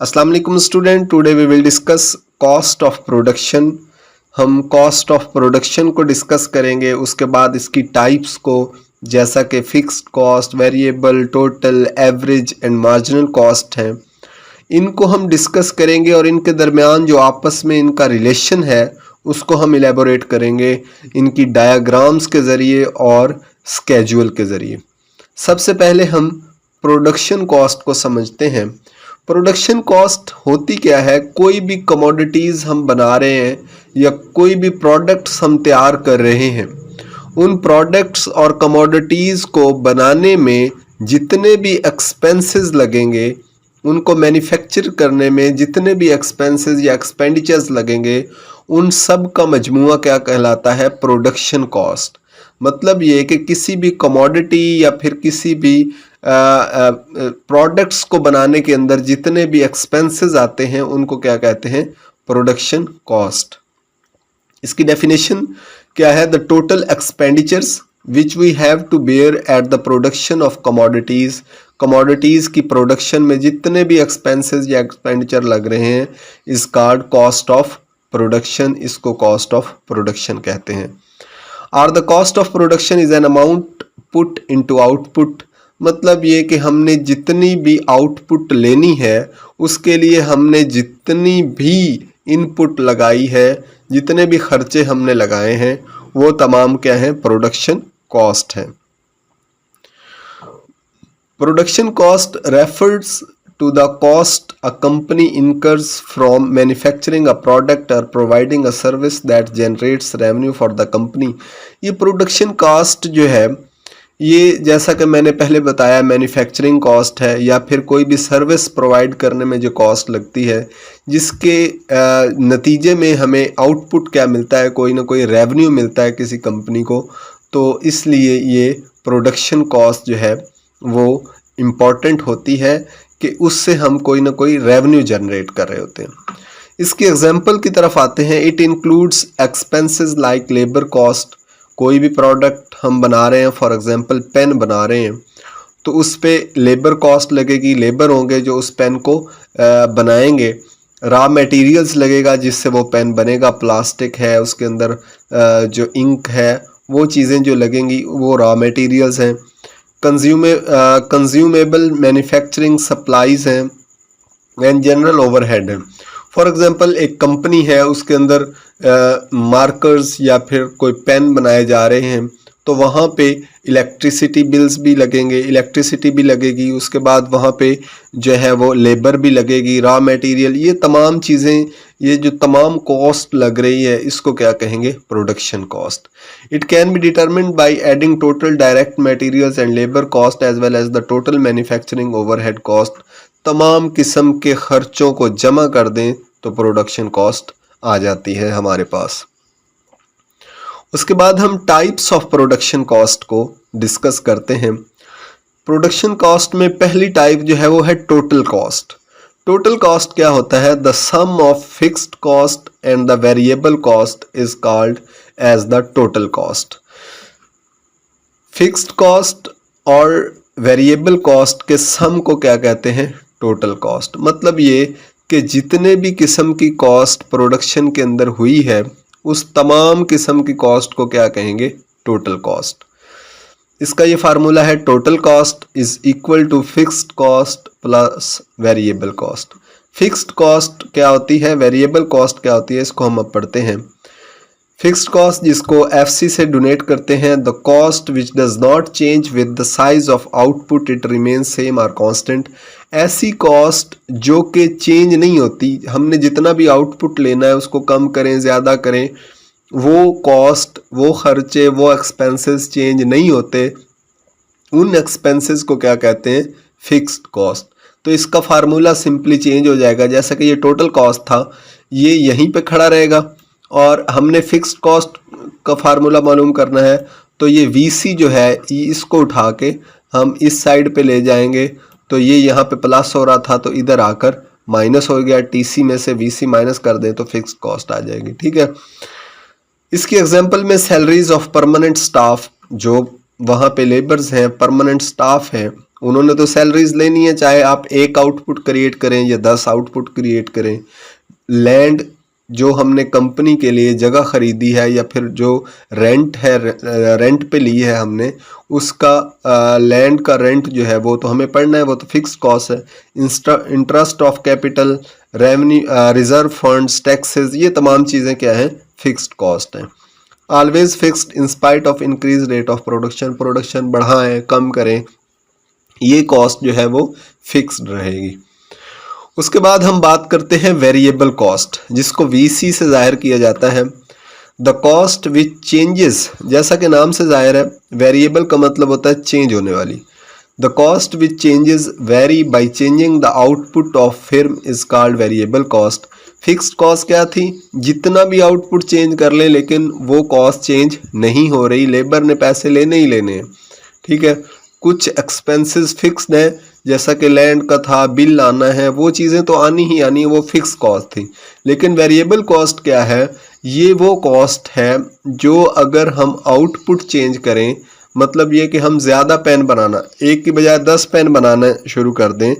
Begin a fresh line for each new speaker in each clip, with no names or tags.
अस्सलाम वालेकुम student, today we will discuss cost of production. हम कॉस्ट ऑफ प्रोडक्शन को डिस्कस करेंगे, उसके बाद इसकी टाइप्स को, जैसा कि fixed cost, variable, total, average and marginal cost हैं, इनको हम डिस्कस करेंगे और इनके दरमियान जो आपस में इनका रिलेशन है उसको हम इलेबोरेट करेंगे इनकी डायग्राम्स के ज़रिए और स्केड्यूल के ज़रिए। सबसे पहले हम प्रोडक्शन कॉस्ट को समझते हैं। प्रोडक्शन कॉस्ट होती क्या है? कोई भी कमोडिटीज़ हम बना रहे हैं या कोई भी प्रोडक्ट्स हम तैयार कर रहे हैं, उन प्रोडक्ट्स और कमोडिटीज़ को बनाने में जितने भी एक्सपेंसेस लगेंगे, उनको मैन्युफैक्चर करने में जितने भी एक्सपेंसेस या एक्सपेंडिचर्स लगेंगे, उन सब का मजमुआ क्या कहलाता है? Production cost. मतलब ये कि किसी भी कमोडिटी या फिर किसी भी प्रोडक्ट्स को बनाने के अंदर जितने भी एक्सपेंसेस आते हैं उनको क्या कहते हैं? Production cost. इसकी डेफिनेशन क्या है? The total expenditures which we have to bear at the production of commodities. Commodities की प्रोडक्शन में जितने भी एक्सपेंसेस या एक्सपेंडिचर लग रहे हैं is called cost of production. इसको कॉस्ट ऑफ प्रोडक्शन कहते हैं। Or the cost of production is an amount put into output. मतलब ये कि हमने जितनी भी आउटपुट लेनी है उसके लिए हमने जितनी भी इनपुट लगाई है, जितने भी खर्चे हमने लगाए हैं, वो तमाम क्या है? प्रोडक्शन कॉस्ट है। Production cost refers to the cost a company incurs from manufacturing a product or providing a service that generates revenue for the company। ये प्रोडक्शन कॉस्ट जो है, ये जैसा कि मैंने पहले बताया मैन्युफैक्चरिंग कॉस्ट है या फिर कोई भी सर्विस प्रोवाइड करने में जो कॉस्ट लगती है, जिसके नतीजे में हमें आउटपुट क्या मिलता है? कोई ना कोई रेवेन्यू मिलता है किसी कंपनी को। तो इसलिए ये प्रोडक्शन कॉस्ट जो है वो इम्पॉर्टेंट होती है कि उससे हम कोई ना कोई रेवेन्यू जनरेट कर रहे होते हैं। इसके एग्जांपल की तरफ आते हैं। It includes expenses like labour cost. कोई भी प्रोडक्ट हम बना रहे हैं, फॉर एग्जांपल पेन बना रहे हैं, तो उस पर लेबर कॉस्ट लगेगी, लेबर होंगे जो उस पेन को बनाएंगे। रॉ मटेरियल्स लगेगा जिससे वो पेन बनेगा, प्लास्टिक है, उसके अंदर जो इंक है, वो चीज़ें जो लगेंगी वो रॉ मटेरियल्स हैं। कंज्यूमेबल मैन्युफैक्चरिंग सप्लाईज हैं एंड जनरल ओवरहेड है। फॉर एग्जांपल एक कंपनी है, उसके अंदर मार्कर्स या फिर कोई पेन बनाए जा रहे हैं, तो वहाँ पे इलेक्ट्रिसिटी बिल्स भी लगेंगे, इलेक्ट्रिसिटी भी लगेगी, उसके बाद वहाँ पे जो है वो लेबर भी लगेगी, रॉ मटेरियल, ये तमाम चीज़ें, ये जो तमाम कॉस्ट लग रही है इसको क्या कहेंगे? Production cost. It can be determined by adding total direct materials and labour cost as well as the total manufacturing overhead cost. तमाम किस्म के खर्चों को जमा कर दें तो प्रोडक्शन कॉस्ट आ जाती है हमारे पास। उसके बाद हम टाइप्स ऑफ प्रोडक्शन कॉस्ट को डिस्कस करते हैं। प्रोडक्शन कॉस्ट में पहली टाइप जो है वो है टोटल कॉस्ट। टोटल कॉस्ट क्या होता है? The sum of fixed cost and the variable cost is called as the total cost. Fixed cost और वेरिएबल कॉस्ट के सम को क्या कहते हैं? Total cost. मतलब ये कि जितने भी किस्म की कॉस्ट प्रोडक्शन के अंदर हुई है उस तमाम किस्म की कॉस्ट को क्या कहेंगे? Total cost. इसका ये फार्मूला है, total cost is equal to fixed cost plus variable cost. Fixed cost क्या होती है, वेरिएबल कॉस्ट क्या होती है, इसको हम अब पढ़ते हैं। फिक्स्ड कॉस्ट जिसको FC से डोनेट करते हैं, the cost which does not change with the size of output, it remains same or constant. ऐसी कॉस्ट जो कि चेंज नहीं होती, हमने जितना भी आउटपुट लेना है उसको कम करें ज़्यादा करें, वो कॉस्ट, वो खर्चे, वो एक्सपेंसेस चेंज नहीं होते, उन एक्सपेंसेस को क्या कहते हैं? Fixed cost. तो इसका फार्मूला सिंपली चेंज हो जाएगा। जैसा कि ये टोटल कॉस्ट था, ये यहीं पे खड़ा रहेगा और हमने फिक्स्ड कॉस्ट का फार्मूला मालूम करना है, तो ये VC जो है इसको उठा के हम इस साइड पे ले जाएंगे, तो ये यहाँ पे प्लस हो रहा था तो इधर आकर माइनस हो गया। TC में से VC माइनस कर दें तो फिक्स्ड कॉस्ट आ जाएगी। ठीक है। इसकी एग्जांपल में सैलरीज ऑफ परमानेंट स्टाफ, जो वहाँ पे लेबर्स हैं, परमानेंट स्टाफ हैं, उन्होंने तो सैलरीज लेनी है, चाहे आप एक आउटपुट क्रिएट करें या 10 आउटपुट क्रिएट करें। लैंड जो हमने कंपनी के लिए जगह खरीदी है या फिर जो रेंट है, रेंट पे ली है हमने, उसका लैंड का रेंट जो है वो तो हमें पड़ना है, वो तो फिक्स्ड कॉस्ट है। Interest of capital, revenue, reserve funds, taxes, ये तमाम चीज़ें क्या हैं, फिक्स्ड कॉस्ट हैं। Always fixed in spite of increase rate of production, production बढ़ाएं कम करें, ये कॉस्ट जो है वो फिक्स्ड रहेगी। उसके बाद हम बात करते हैं वेरिएबल कॉस्ट, जिसको वीसी से जाहिर किया जाता है। द कॉस्ट विच चेंजेस, जैसा कि नाम से जाहिर है, वेरिएबल का मतलब होता है चेंज होने वाली। The cost which changes very by changing the output of firm is called variable cost. Fixed cost क्या थी, जितना भी आउटपुट चेंज कर ले लेकिन वो कॉस्ट चेंज नहीं हो रही, लेबर ने पैसे लेने ही लेने हैं, ठीक है। कुछ एक्सपेंसेस फिक्स्ड है, जैसा कि लैंड का था, बिल आना है, वो चीज़ें तो आनी ही आनी है, वो फिक्स कॉस्ट थी। लेकिन वेरिएबल कॉस्ट क्या है, ये वो कॉस्ट है जो अगर हम आउटपुट चेंज करें, मतलब ये कि हम ज़्यादा पेन बनाना, एक की बजाय 10 पेन बनाना शुरू कर दें,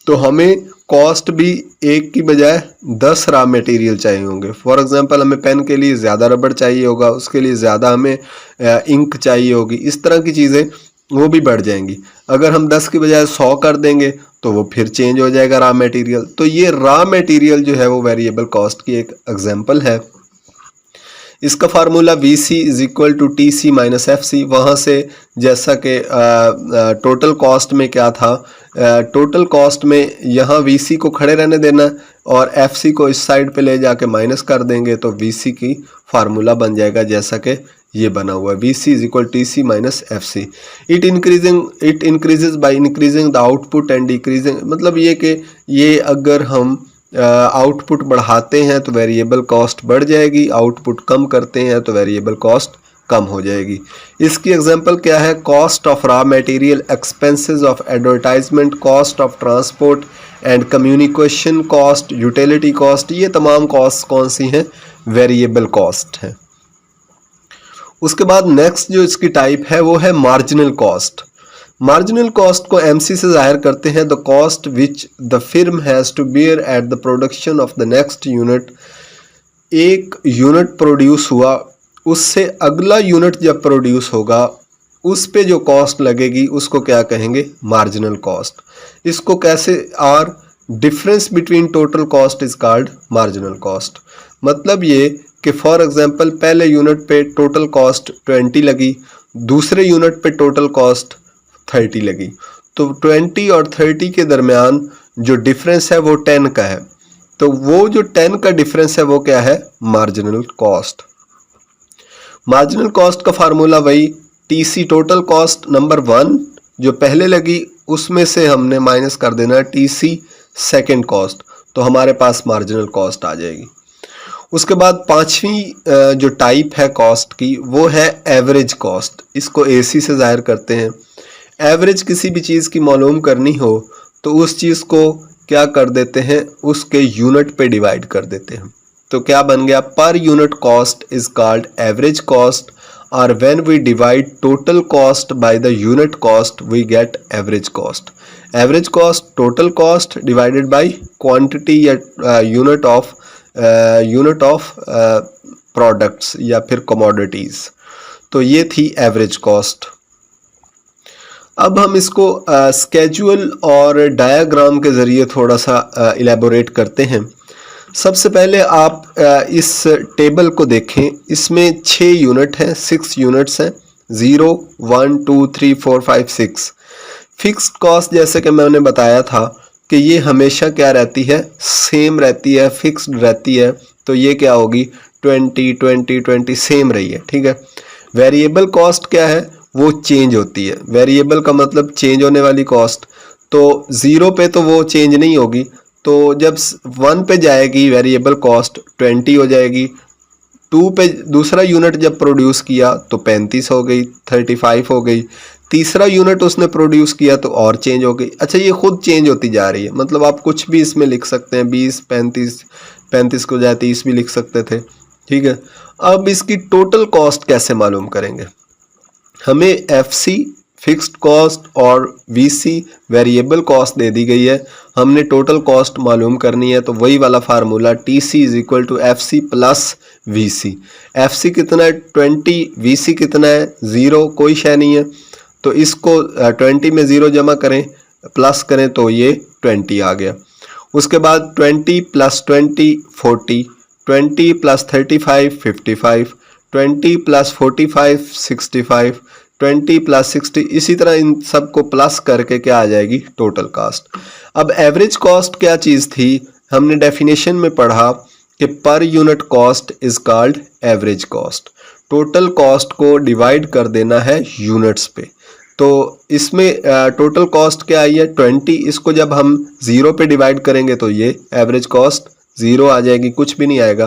तो हमें कॉस्ट भी एक की बजाय 10 रॉ मटेरियल चाहिए होंगे। फॉर एग्जांपल हमें पेन के लिए ज़्यादा रबड़ चाहिए होगा, उसके लिए ज़्यादा हमें इंक चाहिए होगी, इस तरह की चीज़ें वो भी बढ़ जाएंगी। अगर हम 10 की बजाय 100 कर देंगे तो वो फिर चेंज हो जाएगा रॉ मटेरियल। तो ये रॉ मटेरियल जो है वो वेरिएबल कॉस्ट की एक एग्जांपल है। इसका formula V C is equal to T C minus F C. वहाँ से जैसा कि टोटल कॉस्ट में क्या था, टोटल कॉस्ट में यहाँ वी सी को खड़े रहने देना और एफ सी को इस साइड पे ले जाके माइनस कर देंगे, तो वी सी की फार्मूला बन जाएगा जैसा कि ये बना हुआ है, V C is equal T C minus F C. It increases by increasing the output and decreasing, मतलब ये कि ये अगर हम आउटपुट बढ़ाते हैं तो वेरिएबल कॉस्ट बढ़ जाएगी, आउटपुट कम करते हैं तो वेरिएबल कॉस्ट कम हो जाएगी। इसकी एग्जांपल क्या है, cost of raw material, expenses of advertisement, cost of transport and communication cost, utility cost, ये तमाम कॉस्ट कौन सी हैं, वेरिएबल कॉस्ट हैं। उसके बाद नेक्स्ट जो इसकी टाइप है वो है मार्जिनल कॉस्ट। मार्जिनल कॉस्ट को एमसी से जाहिर करते हैं, the cost which the firm has to bear at the production of the next unit. एक यूनिट प्रोड्यूस हुआ, उससे अगला यूनिट जब प्रोड्यूस होगा उस पे जो कॉस्ट लगेगी उसको क्या कहेंगे, मार्जिनल कॉस्ट। इसको कैसे, or difference between total cost is called marginal cost. मतलब ये कि फॉर एग्जांपल पहले यूनिट पे टोटल कॉस्ट 20 लगी, दूसरे यूनिट पे टोटल कॉस्ट 30 लगी, तो 20 और 30 के दरमियान जो डिफरेंस है वो 10 का है, तो वो जो 10 का डिफरेंस है वो क्या है, मार्जिनल कॉस्ट। मार्जिनल कॉस्ट का फार्मूला वही टीसी, टोटल कॉस्ट नंबर 1 जो पहले लगी उसमें से हमने माइनस कर देना है टीसी सेकेंड कॉस्ट, तो हमारे पास मार्जिनल कॉस्ट आ जाएगी। उसके बाद पांचवी जो टाइप है कॉस्ट की वो है एवरेज कॉस्ट। इसको एसी से जाहिर करते हैं। एवरेज किसी भी चीज़ की मालूम करनी हो तो उस चीज़ को क्या कर देते हैं, उसके यूनिट पे डिवाइड कर देते हैं, तो क्या बन गया, पर unit cost is called average cost, और when we divide total cost by the unit cost we get average cost. Average cost total cost divided by quantity या यूनिट ऑफ प्रोडक्ट्स या फिर कमोडिटीज़, तो ये थी एवरेज कॉस्ट। अब हम इसको स्केड्यूल और डायग्राम के ज़रिए थोड़ा सा इलेबोरेट करते हैं। सबसे पहले आप इस टेबल को देखें, इसमें 6 यूनिट हैं, 6 यूनिट्स हैं, 0, 1, 2, 3, 4, 5, 6। फिक्स्ड कॉस्ट जैसे कि मैंने बताया था कि ये हमेशा क्या रहती है, सेम रहती है, फिक्स्ड रहती है, तो ये क्या होगी 20, 20, 20 सेम रही है, ठीक है। वेरिएबल कॉस्ट क्या है, वो चेंज होती है। वेरिएबल का मतलब चेंज होने वाली कॉस्ट, तो 0 पे तो वो चेंज नहीं होगी, तो जब 1 पे जाएगी वेरिएबल कॉस्ट 20 हो जाएगी, 2 पे दूसरा यूनिट जब प्रोड्यूस किया तो 35 हो गई, 35 हो गई, तीसरा यूनिट उसने प्रोड्यूस किया तो और चेंज हो गई। अच्छा, ये खुद चेंज होती जा रही है, मतलब आप कुछ भी इसमें लिख सकते हैं, 20, 35, 35 को जाए 30 भी लिख सकते थे, ठीक है। अब इसकी टोटल कॉस्ट कैसे मालूम करेंगे, हमें एफ सी फिक्स्ड कॉस्ट और VC वेरिएबल कॉस्ट दे दी गई है। हमने टोटल कॉस्ट मालूम करनी है, तो वही वाला formula TC is equal to FC plus VC। FC कितना है 20, VC कितना है 0, कोई शय नहीं है, तो इसको 20 में 0 जमा करें प्लस करें तो ये 20 आ गया। उसके बाद 20 प्लस 20 40, 20 प्लस 35 55, 20 प्लस 45 65, 20 प्लस 60, इसी तरह इन सब को प्लस करके क्या आ जाएगी टोटल कॉस्ट। अब एवरेज कॉस्ट क्या चीज़ थी, हमने डेफिनेशन में पढ़ा कि पर unit cost is called average cost. Total cost को डिवाइड कर देना है यूनिट्स पे, तो इसमें टोटल कॉस्ट क्या आई है 20, इसको जब हम 0 पे डिवाइड करेंगे तो ये एवरेज कॉस्ट 0 आ जाएगी, कुछ भी नहीं आएगा।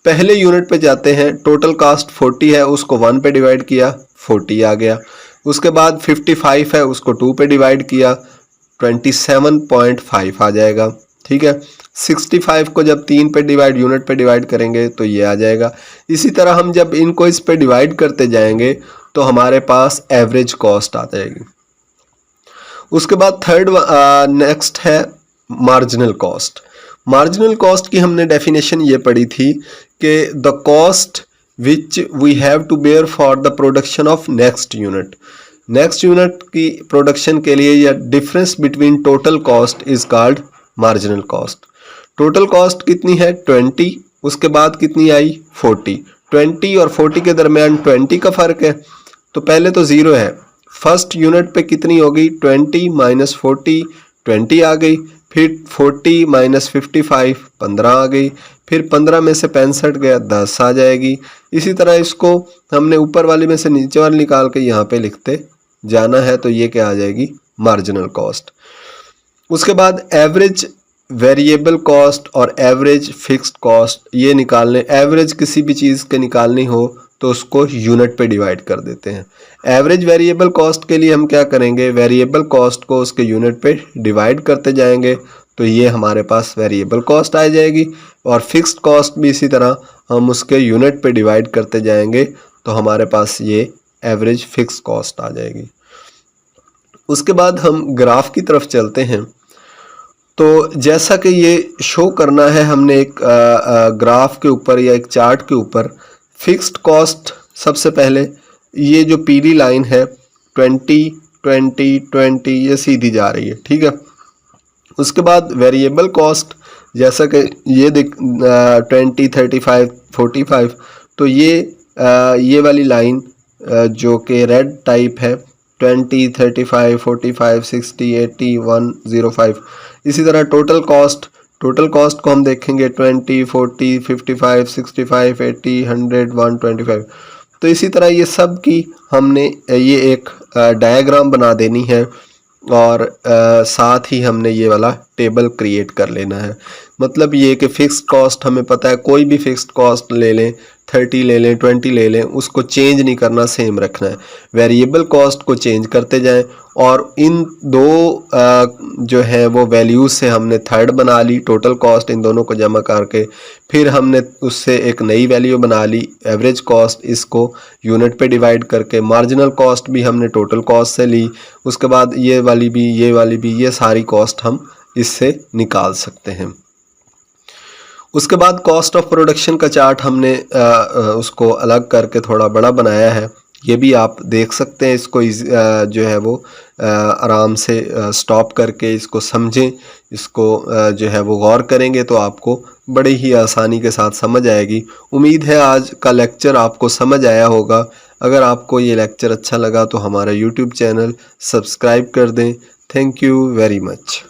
पहले यूनिट पे जाते हैं, टोटल कॉस्ट 40 है, उसको 1 पे डिवाइड किया 40 आ गया। उसके बाद 55 है, उसको 2 पे डिवाइड किया 27.5 आ जाएगा, ठीक है। 65 को जब 3 पे डिवाइड यूनिट पे डिवाइड करेंगे तो ये आ जाएगा। इसी तरह हम जब इनको इस पे डिवाइड करते जाएंगे तो हमारे पास एवरेज कॉस्ट आ जाएगी। उसके बाद थर्ड नेक्स्ट है मार्जिनल कॉस्ट। मार्जिनल कॉस्ट की हमने डेफिनेशन ये पढ़ी थी कि the cost which we have to bear for the production of next unit. Next unit की प्रोडक्शन के लिए या difference between total cost is called marginal cost. Total cost कितनी है 20, उसके बाद कितनी आई 40, 20 और 40 के दरमियान 20 का फ़र्क है, तो पहले तो 0 है। फर्स्ट यूनिट पे कितनी होगी 20 माइनस 40 20 आ गई, फिर 40 माइनस 55 15 आ गई, फिर 15 में से 65 गया 10 आ जाएगी। इसी तरह इसको हमने ऊपर वाली में से नीचे वाली निकाल के यहाँ पे लिखते जाना है, तो ये क्या आ जाएगी मार्जिनल कॉस्ट। उसके बाद एवरेज वेरिएबल कॉस्ट और एवरेज फिक्स्ड कॉस्ट ये निकालने, एवरेज किसी भी चीज़ के निकालनी हो तो उसको यूनिट पे डिवाइड कर देते हैं। एवरेज वेरिएबल कॉस्ट के लिए हम क्या करेंगे, वेरिएबल कॉस्ट को उसके यूनिट पे डिवाइड करते जाएंगे तो ये हमारे पास वेरिएबल कॉस्ट आ जाएगी, और फिक्स्ड कॉस्ट भी इसी तरह हम उसके यूनिट पे डिवाइड करते जाएंगे तो हमारे पास ये एवरेज फिक्स्ड कॉस्ट आ जाएगी। उसके बाद हम ग्राफ की तरफ चलते हैं। तो जैसा कि ये शो करना है हमने एक ग्राफ के ऊपर या एक चार्ट के ऊपर, फिक्स्ड कॉस्ट सबसे पहले ये जो पीली लाइन है 20 20 20 ये सीधी जा रही है, ठीक है। उसके बाद वेरिएबल कॉस्ट जैसा कि ये 20 35 45, तो ये वाली लाइन जो कि रेड टाइप है 20 35 45 60 80 105। इसी तरह टोटल कॉस्ट को हम देखेंगे 20 40 55 65 80 100 125। तो इसी तरह ये सब की हमने ये एक डायग्राम बना देनी है, और साथ ही हमने ये वाला टेबल क्रिएट कर लेना है। मतलब ये कि फ़िक्स्ड कॉस्ट हमें पता है, कोई भी फ़िक्स्ड कॉस्ट ले लें 30 ले लें 20 ले लें, उसको चेंज नहीं करना, सेम रखना है। वेरिएबल कॉस्ट को चेंज करते जाएं, और इन दो जो है वो वैल्यूज़ से हमने थर्ड बना ली टोटल कॉस्ट, इन दोनों को जमा करके फिर हमने उससे एक नई वैल्यू बना ली एवरेज कॉस्ट, इसको यूनिट पे डिवाइड करके। मार्जिनल कॉस्ट भी हमने टोटल कॉस्ट से ली, उसके बाद ये वाली भी ये सारी कॉस्ट हम इससे निकाल सकते हैं। उसके बाद कॉस्ट ऑफ प्रोडक्शन का चार्ट हमने उसको अलग करके थोड़ा बड़ा बनाया है, ये भी आप देख सकते हैं। इसको जो है वो आराम से स्टॉप करके इसको समझें, इसको जो है वो गौर करेंगे तो आपको बड़े ही आसानी के साथ समझ आएगी। उम्मीद है आज का लेक्चर आपको समझ आया होगा। अगर आपको ये लेक्चर अच्छा लगा तो हमारा YouTube चैनल सब्सक्राइब कर दें। Thank you very much.